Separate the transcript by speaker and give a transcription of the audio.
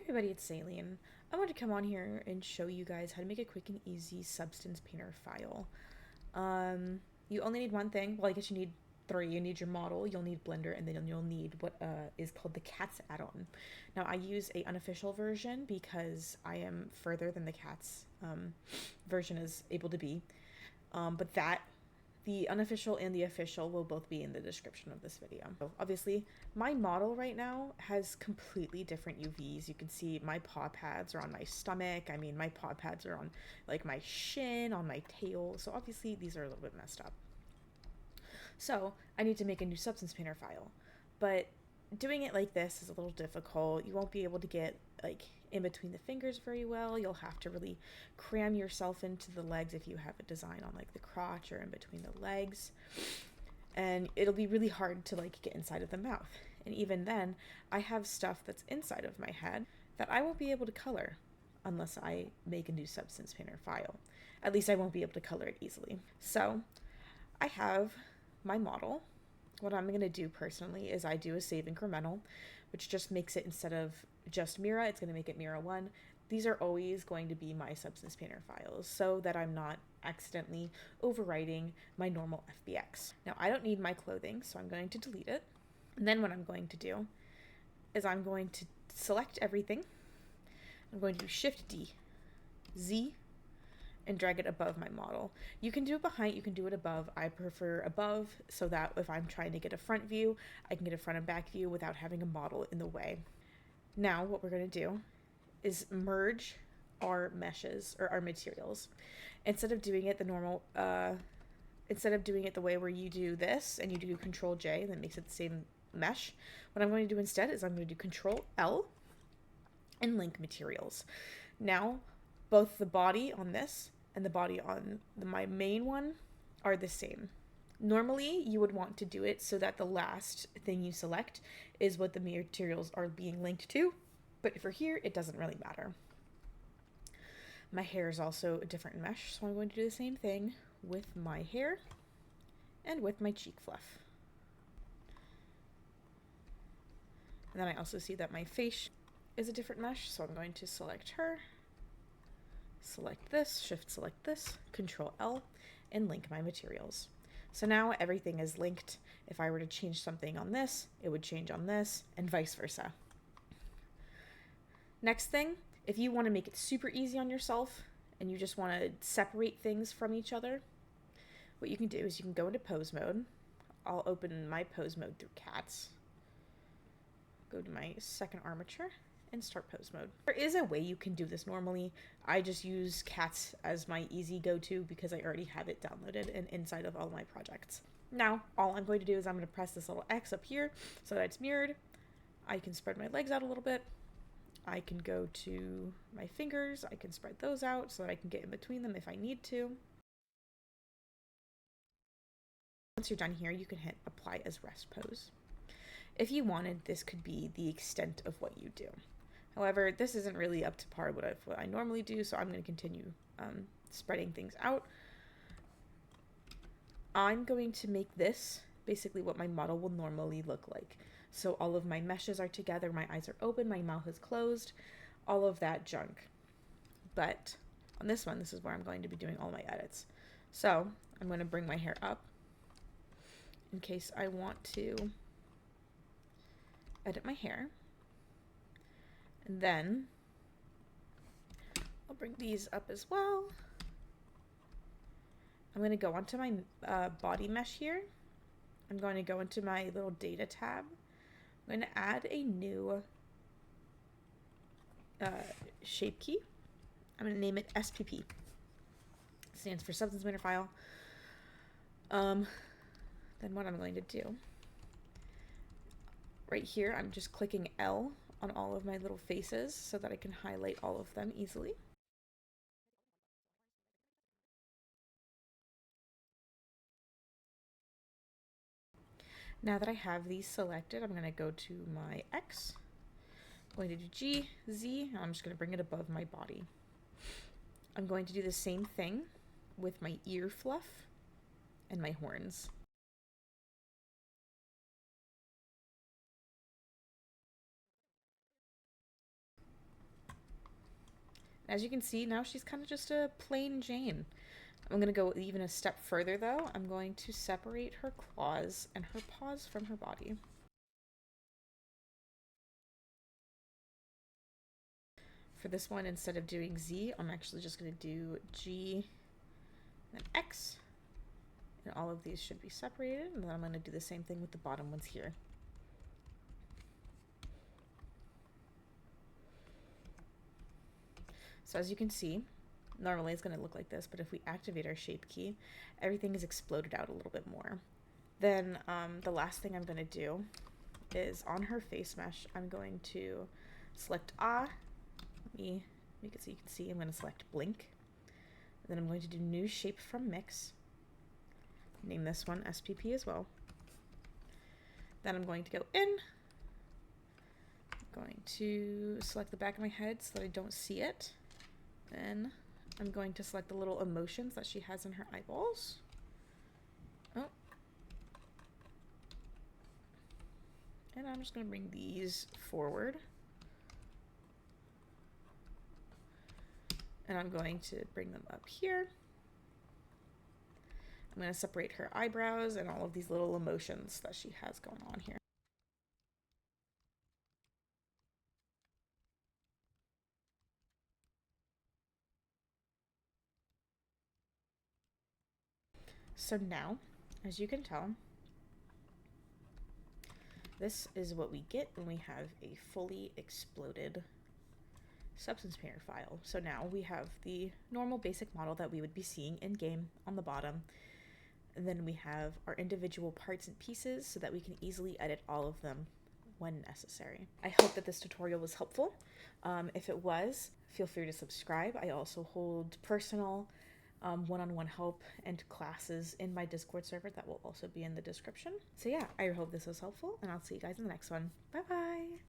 Speaker 1: Hey everybody, it's Saline. I want to come on here and show you guys how to make a quick and easy Substance Painter file. You only need one thing. Well, I guess you need three. You need your model, you'll need Blender, and then you'll need what is called the Cats add-on. Now, I use a unofficial version because I am further than the Cats version is able to be. But the unofficial and the official will both be in the description of this video. So obviously, my model right now has completely different UVs. You can see my paw pads are on my stomach. I mean, my paw pads are on like my shin, on my tail. So obviously these are a little bit messed up. So I need to make a new Substance Painter file. But doing it like this is a little difficult. You won't be able to get like in between the fingers very well. You'll have to really cram yourself into the legs if you have a design on like the crotch or in between the legs. And it'll be really hard to like get inside of the mouth. And even then, I have stuff that's inside of my head that I won't be able to color unless I make a new Substance Painter file. At least I won't be able to color it easily. So I have my model. What I'm going to do personally is I do a save incremental, which just makes it, instead of just Mira, it's going to make it Mira 1. These are always going to be my Substance Painter files so that I'm not accidentally overwriting my normal FBX. Now, I don't need my clothing, so I'm going to delete it. And then what I'm going to do is I'm going to select everything. I'm going to do Shift D, Z, and drag it above my model. You can do it behind, you can do it above. I prefer above so that if I'm trying to get a front view, I can get a front and back view without having a model in the way. Now what we're going to do is merge our meshes or our materials. Instead of doing it the normal, instead of doing it the way where you do this and you do Control J, that makes it the same mesh, what I'm going to do instead is I'm going to do Control L and link materials. Now, both the body on this and the body on my main one are the same. Normally, you would want to do it so that the last thing you select is what the materials are being linked to, but for here, it doesn't really matter. My hair is also a different mesh, so I'm going to do the same thing with my hair and with my cheek fluff. And then I also see that my face is a different mesh, so I'm going to select her, select this, shift select this, Control L, and link my materials. So now everything is linked. If I were to change something on this, it would change on this, and vice versa. Next thing, if you want to make it super easy on yourself and you just want to separate things from each other, what you can do is you can go into pose mode. I'll open my pose mode through Cats. Go to my second armature and start pose mode. There is a way you can do this normally. I just use Cats as my easy go-to because I already have it downloaded and inside of all my projects. Now, all I'm going to do is I'm going to press this little X up here so that it's mirrored. I can spread my legs out a little bit. I can go to my fingers. I can spread those out so that I can get in between them if I need to. Once you're done here, you can hit apply as rest pose. If you wanted, this could be the extent of what you do. However, this isn't really up to par with what I normally do, so I'm going to continue spreading things out. I'm going to make this basically what my model will normally look like. So all of my meshes are together, my eyes are open, my mouth is closed, all of that junk. But on this one, this is where I'm going to be doing all my edits. So I'm going to bring my hair up in case I want to edit my hair. And then I'll bring these up as well. I'm going to go onto my body mesh here. I'm going to go into my little data tab. I'm going to add a new shape key. I'm going to name it SPP. It stands for Substance Painter File. Then what I'm going to do, right here, I'm just clicking L on all of my little faces so that I can highlight all of them easily. Now that I have these selected, I'm going to go to my X. I'm going to do G, Z, and I'm just going to bring it above my body. I'm going to do the same thing with my ear fluff and my horns. As you can see, now she's kind of just a plain Jane. I'm going to go even a step further though. I'm going to separate her claws and her paws from her body. For this one, instead of doing Z, I'm actually just going to do G and X. And all of these should be separated. And then I'm going to do the same thing with the bottom ones here. So as you can see, normally it's going to look like this, but if we activate our shape key, everything is exploded out a little bit more. Then the last thing I'm going to do is on her face mesh, I'm going to select Ah. Let me make it so you can see. I'm going to select Blink. And then I'm going to do New Shape from Mix. Name this one SPP as well. Then I'm going to go in. I'm going to select the back of my head so that I don't see it. Then I'm going to select the little emotions that she has in her eyeballs. Oh. And I'm just going to bring these forward. And I'm going to bring them up here. I'm going to separate her eyebrows and all of these little emotions that she has going on here. So now, as you can tell, this is what we get when we have a fully exploded substance painter file. So now we have the normal basic model that we would be seeing in game on the bottom. And then we have our individual parts and pieces so that we can easily edit all of them when necessary. I hope that this tutorial was helpful. If it was, feel free to subscribe. I also hold personal one-on-one help and classes in my Discord server that will also be in the description. So yeah, I hope this was helpful, and I'll see you guys in the next one. Bye bye!